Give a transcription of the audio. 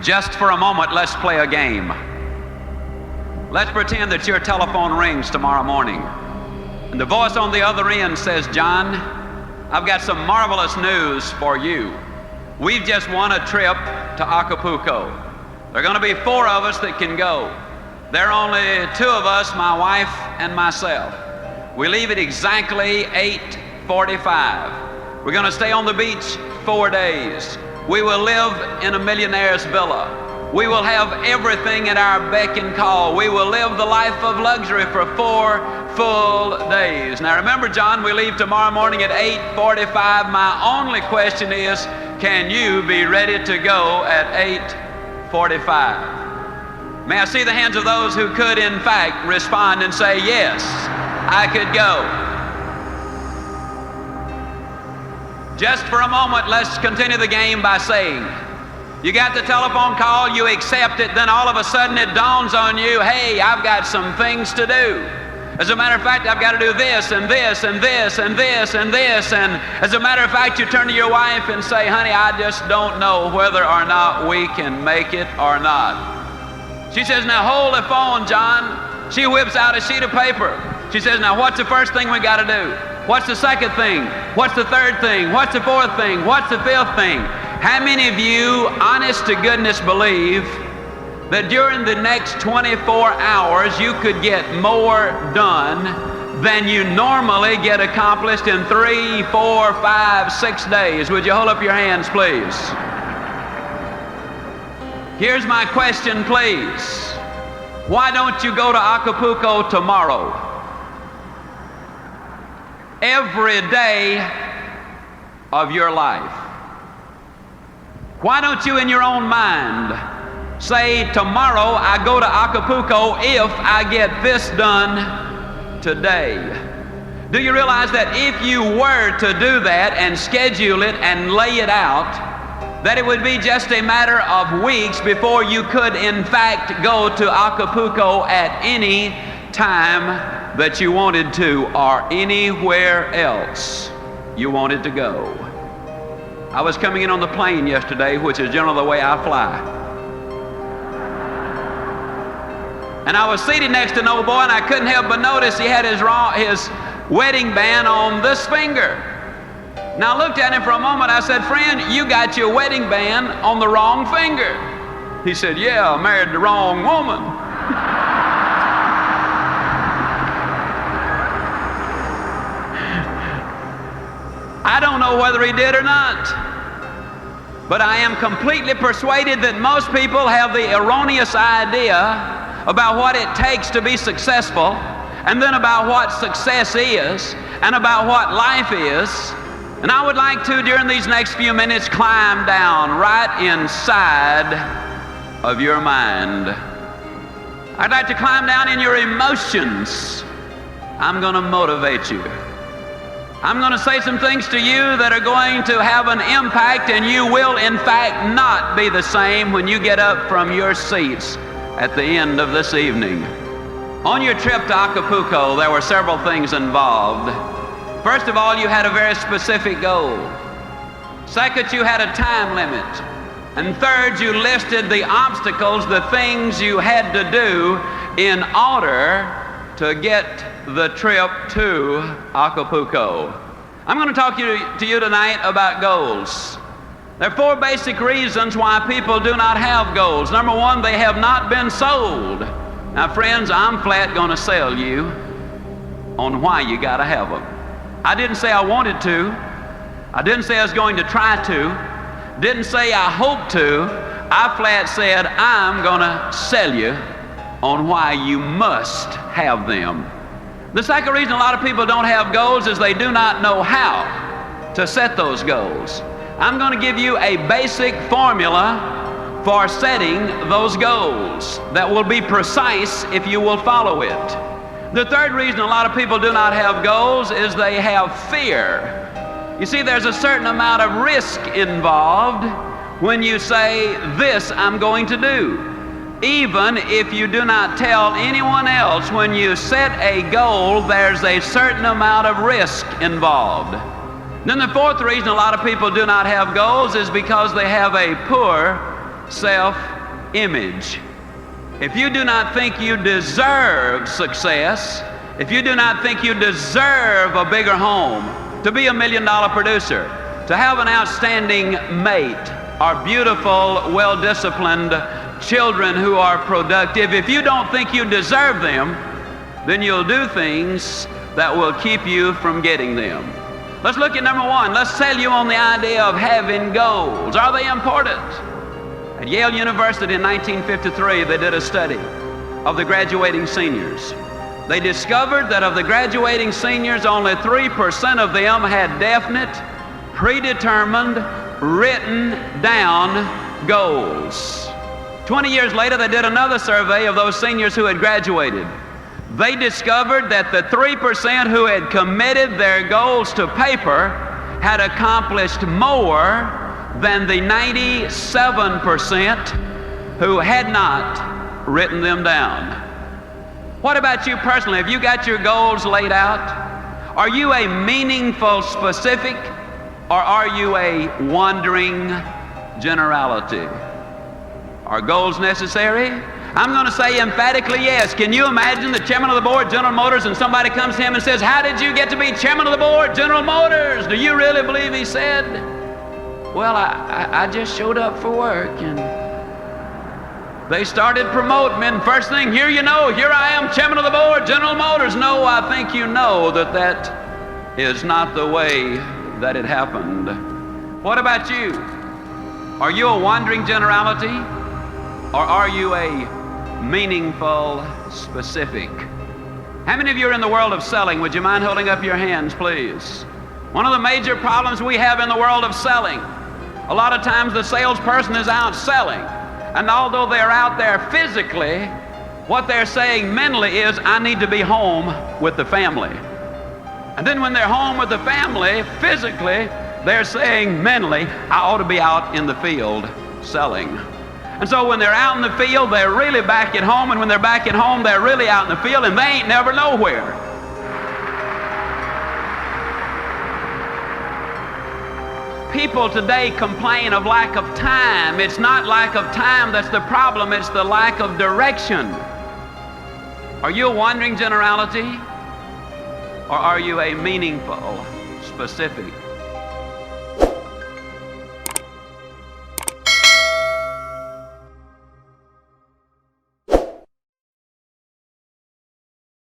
Just for a moment, let's play a game. Let's pretend that your telephone rings tomorrow morning, and the voice on the other end says, "John, I've got some marvelous news for you. We've just won a trip to Acapulco. There are going to be 4 of us that can go. There are only 2 of us, my wife and myself. We leave at exactly 8:45. We're going to stay on the beach 4 days. We will live in a millionaire's villa. We will have everything at our beck and call. We will live the life of luxury for 4 full days." Now remember, John, we leave tomorrow morning at 8:45. My only question is, can you be ready to go at 8:45? May I see the hands of those who could, in fact, respond and say, "Yes, I could go." Just for a moment, let's continue the game by saying, you got the telephone call, you accept it, then all of a sudden it dawns on you, hey, I've got some things to do. As a matter of fact, I've got to do this and this and this and this and this. And as a matter of fact, you turn to your wife and say, "Honey, I just don't know whether or not we can make it or not." She says, "Now hold the phone, John." She whips out a sheet of paper. She says, "Now what's the first thing we got to do? What's the second thing? What's the third thing? What's the fourth thing? What's the fifth thing?" How many of you, honest to goodness, believe that during the next 24 hours you could get more done than you normally get accomplished in 3, 4, 5, 6 days? Would you hold up your hands, please? Here's my question, please. Why don't you go to Acapulco tomorrow? Every day of your life. Why don't you, in your own mind, say, "Tomorrow I go to Acapulco if I get this done today"? Do you realize that if you were to do that and schedule it and lay it out, that it would be just a matter of weeks before you could, in fact, go to Acapulco at any time that you wanted to, or anywhere else you wanted to go? I was coming in on the plane yesterday, which is generally the way I fly. And I was seated next to an old boy, and I couldn't help but notice he had his wedding band on this finger. Now I looked at him for a moment. I said, "Friend, you got your wedding band on the wrong finger." He said, "Yeah, I married the wrong woman." I don't know whether he did or not, but I am completely persuaded that most people have the erroneous idea about what it takes to be successful, and then about what success is, and about what life is. And I would like to, during these next few minutes, climb down right inside of your mind. I'd like to climb down in your emotions. I'm going to motivate you. I'm going to say some things to you that are going to have an impact, and you will, in fact, not be the same when you get up from your seats at the end of this evening. On your trip to Acapulco, there were several things involved. First of all, you had a very specific goal. Second, you had a time limit. And third, you listed the obstacles, the things you had to do in order to get the trip to Acapulco. I'm going to talk to you tonight about goals. There are 4 basic reasons why people do not have goals. Number 1, they have not been sold. Now, friends, I'm flat going to sell you on why you got to have them. I didn't say I wanted to. I didn't say I was going to try to. Didn't say I hope to. I flat said I'm going to sell you on why you must have them. The second reason a lot of people don't have goals is they do not know how to set those goals. I'm going to give you a basic formula for setting those goals that will be precise if you will follow it. The third reason a lot of people do not have goals is they have fear. You see, there's a certain amount of risk involved when you say, "This I'm going to do." Even if you do not tell anyone else, when you set a goal, there's a certain amount of risk involved. Then the fourth reason a lot of people do not have goals is because they have a poor self-image. If you do not think you deserve success, if you do not think you deserve a bigger home, to be a $1 million producer, to have an outstanding mate, or beautiful, well-disciplined children who are productive, if you don't think you deserve them, then you'll do things that will keep you from getting them. Let's look at number one. Let's sell you on the idea of having goals. Are they important? At Yale University in 1953, they did a study of the graduating seniors. They discovered that of the graduating seniors, only 3% of them had definite, predetermined, written down goals. 20 years later, they did another survey of those seniors who had graduated. They discovered that the 3% who had committed their goals to paper had accomplished more than the 97% who had not written them down. What about you personally? Have you got your goals laid out? Are you a meaningful specific, or are you a wandering generality? Are goals necessary? I'm going to say emphatically yes. Can you imagine the chairman of the board, General Motors, and somebody comes to him and says, "How did you get to be chairman of the board, General Motors?" Do you really believe he said, "Well, I just showed up for work and they started promoting me, and first thing, here I am, chairman of the board, General Motors"? No, I think you know that is not the way that it happened. What about you? Are you a wandering generality, or are you a meaningful specific? How many of you are in the world of selling? Would you mind holding up your hands, please? One of the major problems we have in the world of selling, a lot of times the salesperson is out selling, and although they're out there physically, what they're saying mentally is, "I need to be home with the family." And then when they're home with the family, physically, they're saying mentally, "I ought to be out in the field selling." And so when they're out in the field, they're really back at home, and when they're back at home, they're really out in the field, and they ain't never nowhere. People today complain of lack of time. It's not lack of time that's the problem, it's the lack of direction. Are you a wandering generality, or are you a meaningful specific?